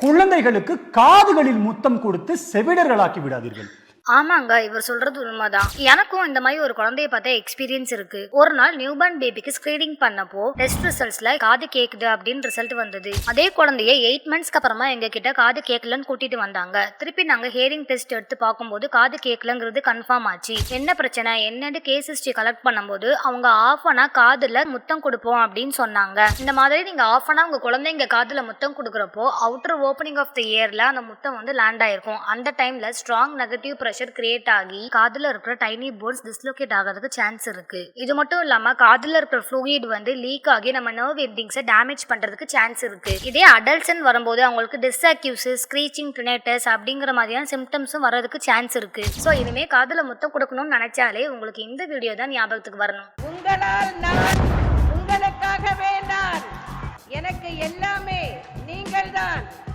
குழந்தைகளுக்கு காதுகளில் முத்தம் கொடுத்து செவிடர்களாக்கி விடாதீர்கள். ஆமாங்க, இவர் சொல்றது உண்மைதான். எனக்கும் இந்த மாதிரி ஒரு குழந்தைய பார்த்தா எக்ஸ்பீரியன்ஸ் இருக்கு. ஒரு நாள் நியூபார்ன் பேபிக்கு ஸ்கிரீனிங் பண்ணப்போ டெஸ்ட் ரிசல்ட்ஸ்ல காது கேக்குது அப்படின்னு ரிசல்ட் வந்தது. அதே குழந்தைய 8 மந்த்ஸ்க்கு அப்புறமா எங்க கிட்ட காது கேட்கலன்னு கூட்டிட்டு வந்தாங்க. திருப்பி நாங்க ஹியரிங் டெஸ்ட் எடுத்து பார்க்கும்போது காது கேட்கலங்கிறது கன்ஃபார்ம் ஆச்சு. என்ன பிரச்சனை என்னன்னு கேஸ் ஹிஸ்டரி கலெக்ட் பண்ணும்போது அவங்க ஆஃப் அனா காதுல முத்தம் கொடுப்போம் அப்படின்னு சொன்னாங்க. இந்த மாதிரி நீங்க ஆஃப் அனா உங்க குழந்தைங்க காதுல முத்தம் கொடுக்குறப்போ அவுட்டர் ஓப்பனிங் ஆஃப் த இயர்ல அந்த முத்தம் வந்து லேண்ட் ஆயிருக்கும். அந்த டைம்ல ஸ்ட்ராங் நெகட்டிவ் பிரஷர் கிரியேட் ஆகி காதுல இருக்கிற டைனி போன்ஸ் டிஸ்லோகேட் ஆகிறதுக்கு சான்ஸ் இருக்கு. இது மட்டும் இல்லாம காதுல இருக்கிற ஃப்ளூயிட் வந்து லீக் ஆகி நம்ம நர்வ் எண்டிங்ஸை டேமேஜ் பண்றதுக்கு சான்ஸ் இருக்கு. இதே அடல்ட்ஸ்ன்னு வரும்போது அவங்களுக்கு டிஸ்அக்யூசிஸ், ஸ்க்ரீச்சிங், டினேட்டஸ் அப்படிங்கிற மாதிரியான சிம்டம்ஸும் வரதுக்கு சான்ஸ் இருக்கு. ஸோ இனிமே காதுல முத்தம் கொடுக்கணும்னு நினைச்சாலே உங்களுக்கு இந்த வீடியோ தான் ஞாபகத்துக்கு வரணும். உங்களால் நான், உங்களுக்காகவே நான், எனக்கு எல்லாமே நீங்கள் தான்.